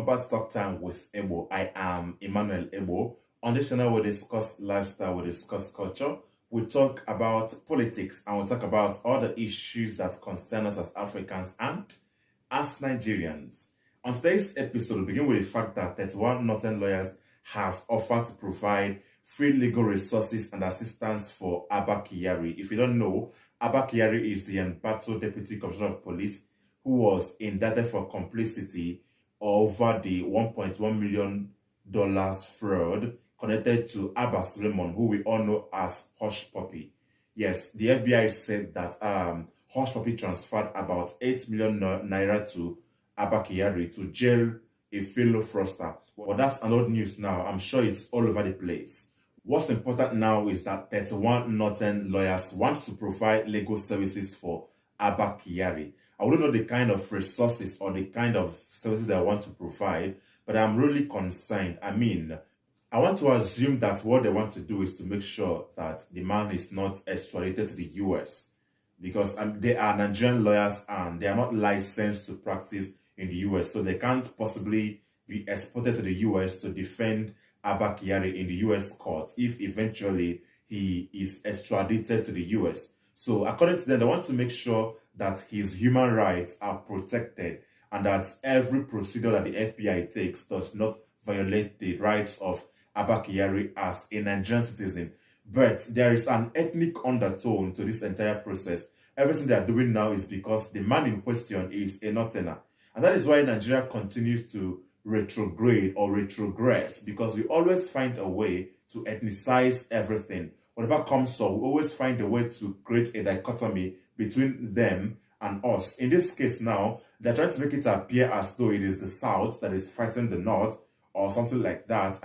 Welcome back to Talk Time with Ebo. I am Emmanuel Ebo. On this channel, we discuss lifestyle, we discuss culture, we talk about politics, and we talk about all the issues that concern us as Africans and as Nigerians. On today's episode, we begin with the fact that 31 Northern lawyers have offered to provide free legal resources and assistance for Abba Kyari. If you don't know, Abba Kyari is the embattled Deputy Commissioner of Police who was indicted for complicity over the $1.1 million fraud connected to Abba Suleiman, who we all know as Hush Puppy. Yes, the FBI said that Hush Puppy transferred about 8 million naira to Abba Kyari to jail a fellow fraudster. Well, that's another news now. I'm sure it's all over the place. What's important now is that 31 Northern lawyers want to provide legal services for Abba Kyari. I wouldn't know the kind of resources or the kind of services that I want to provide, but I'm really concerned. I want to assume that what they want to do is to make sure that the man is not extradited to the US, because they are Nigerian lawyers and they are not licensed to practice in the US, so they can't possibly be exported to the US to defend Abba Kyari in the US court if eventually he is extradited to the US. So according to them, they want to make sure that his human rights are protected and that every procedure that the FBI takes does not violate the rights of Abba Kyari as a Nigerian citizen. But there is an ethnic undertone to this entire process. Everything they are doing now is because the man in question is a Northerner. And that is why Nigeria continues to retrograde or retrogress, because we always find a way to ethnicize everything. Whatever comes up, we always find a way to create a dichotomy between them and us. In this case now, they're trying to make it appear as though it is the South that is fighting the North or something like that.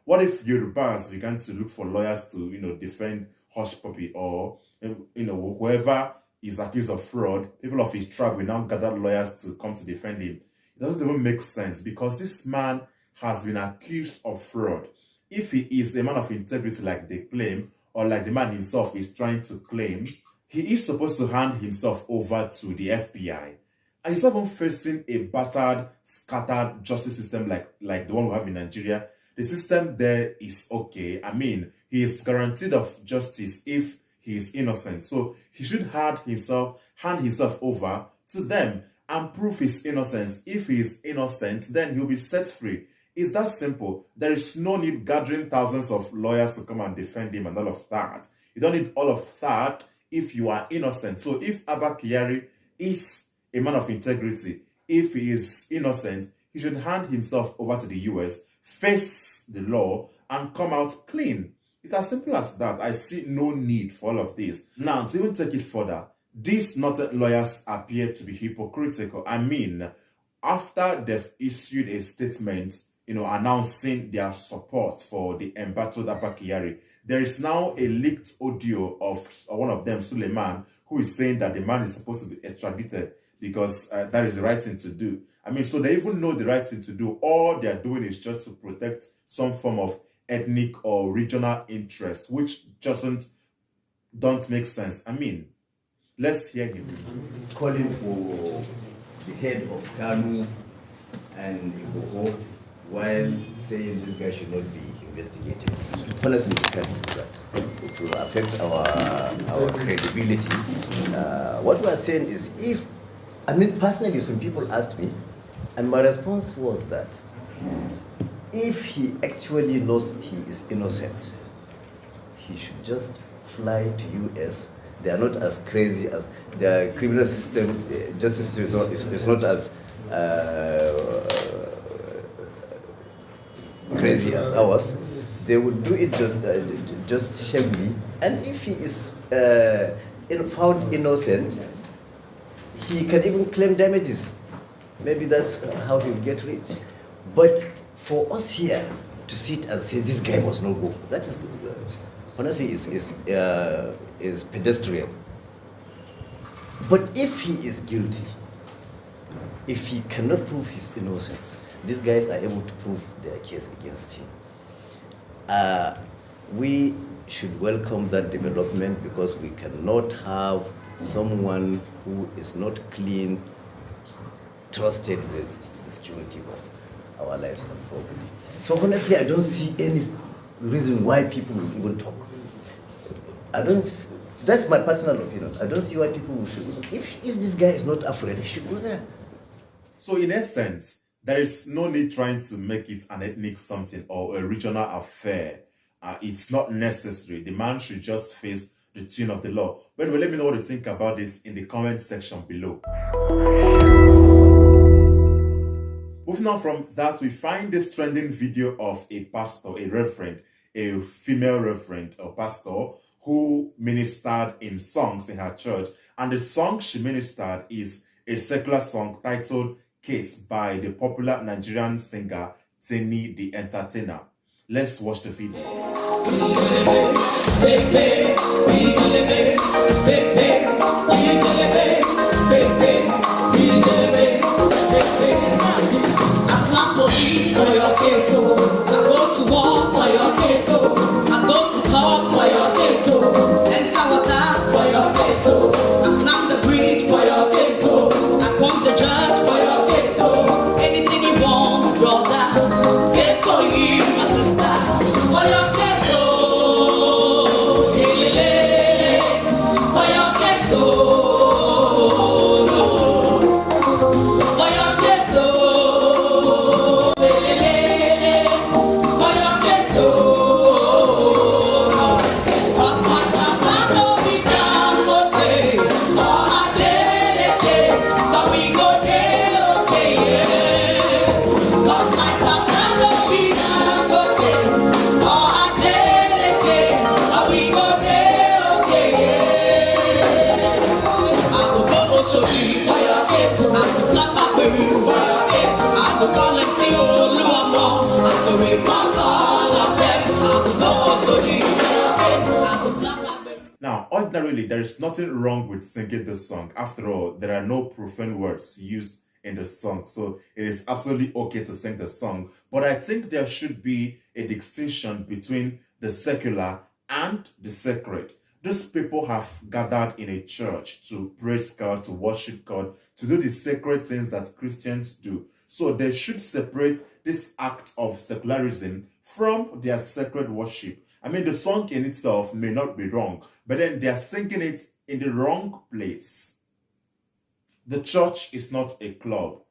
What if Yorubas began to look for lawyers to, defend Hush Puppy, or, whoever is accused of fraud, people of his tribe will now gather lawyers to come to defend him? It doesn't even make sense, because this man has been accused of fraud. If he is a man of integrity like they claim, or like the man himself is trying to claim, he is supposed to hand himself over to the FBI. And he's not even facing a battered, scattered justice system like the one we have in Nigeria. The system there is okay. He is guaranteed of justice if he is innocent. So he should hand himself over to them and prove his innocence. If he is innocent, then he'll be set free. It's that simple. There is no need gathering thousands of lawyers to come and defend him and all of that. You don't need all of that if you are innocent. So if Abba Kyari is a man of integrity, if he is innocent, he should hand himself over to the US, face the law, and come out clean. It's as simple as that. I see no need for all of this. Now, to even take it further, these Northern lawyers appear to be hypocritical. After they've issued a statement, announcing their support for the embattled Abba Kyari, there is now a leaked audio of one of them, Suleiman, who is saying that the man is supposed to be extradited because that is the right thing to do. So they even know the right thing to do. All they are doing is just to protect some form of ethnic or regional interest, which don't make sense. Let's hear him. Calling for the head of Kanu and Igbo, while saying this guy should not be investigated. Honestly, we can't do that. It will affect our credibility. What we are saying is, personally, some people asked me, and my response was that if he actually knows he is innocent, he should just fly to US. They are not as crazy as the criminal system. Justice is not as crazy as ours. They would do it just shamefully, and if he is found innocent, he can even claim damages. Maybe that's how he'll get rich. But for us here to sit and say this guy must not go, that is honestly is pedestrian. But if he is guilty, if he cannot prove his innocence, these guys are able to prove their case against him. We should welcome that development, because we cannot have someone who is not clean trusted with the security our lives unfold. So honestly, I don't see any reason why people will even talk. That's my personal opinion. I don't see why people should. If this guy is not afraid, he should go there. So in essence, there is no need trying to make it an ethnic something or a regional affair. It's not necessary. The man should just face the tune of the law. But anyway, let me know what you think about this in the comment section below. Moving on from that, we find this trending video of a pastor, a reverend, a female reverend or pastor who ministered in songs in her church. And the song she ministered is a secular song titled Case by the popular Nigerian singer Teni the Entertainer. Let's watch the video. I slap police for your case, I go to war for your case, I go to court for your case, enter water for your case, I plant the breed for your case, I come to judge for your case, anything you want, brother, get for you, my sister, for your case, for your case, Now, ordinarily, there is nothing wrong with singing the song. After all, there are no profane words used in the song, so it is absolutely okay to sing the song. But I think there should be a distinction between the secular and the sacred. These people have gathered in a church to praise God, to worship God, to do the sacred things that Christians do. So they should separate this act of secularism from their sacred worship. I mean, the song in itself may not be wrong, but then they are singing it in the wrong place. The church is not a club.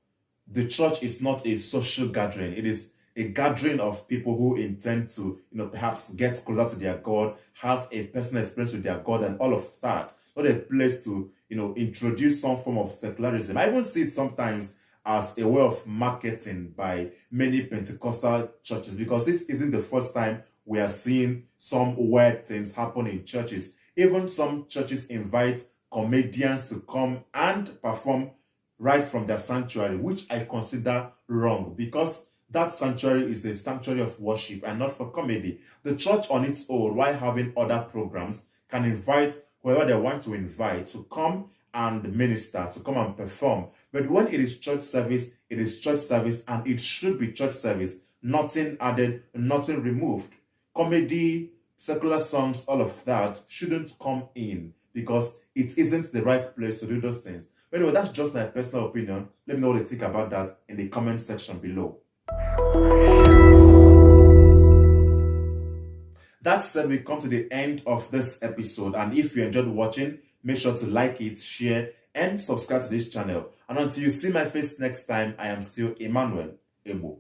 The church is not a social gathering. It is a gathering of people who intend to, perhaps get closer to their God, have a personal experience with their God and all of that. Not a place to, introduce some form of secularism. I even see it sometimes as a way of marketing by many Pentecostal churches, because this isn't the first time we are seeing some weird things happen in churches. Even some churches invite comedians to come and perform right from their sanctuary, which I consider wrong, because that sanctuary is a sanctuary of worship and not for comedy. The church on its own, while having other programs, can invite whoever they want to invite to come and minister, to come and perform. But when it is church service, it is church service, and it should be church service. Nothing added, nothing removed. Comedy, secular songs, all of that shouldn't come in, because it isn't the right place to do those things. But anyway, that's just my personal opinion. Let me know what you think about that in the comment section below. That said, we come to the end of this episode, and if you enjoyed watching, make sure to like it, share, and subscribe to this channel. And until you see my face next time, I am still Emmanuel Ebo.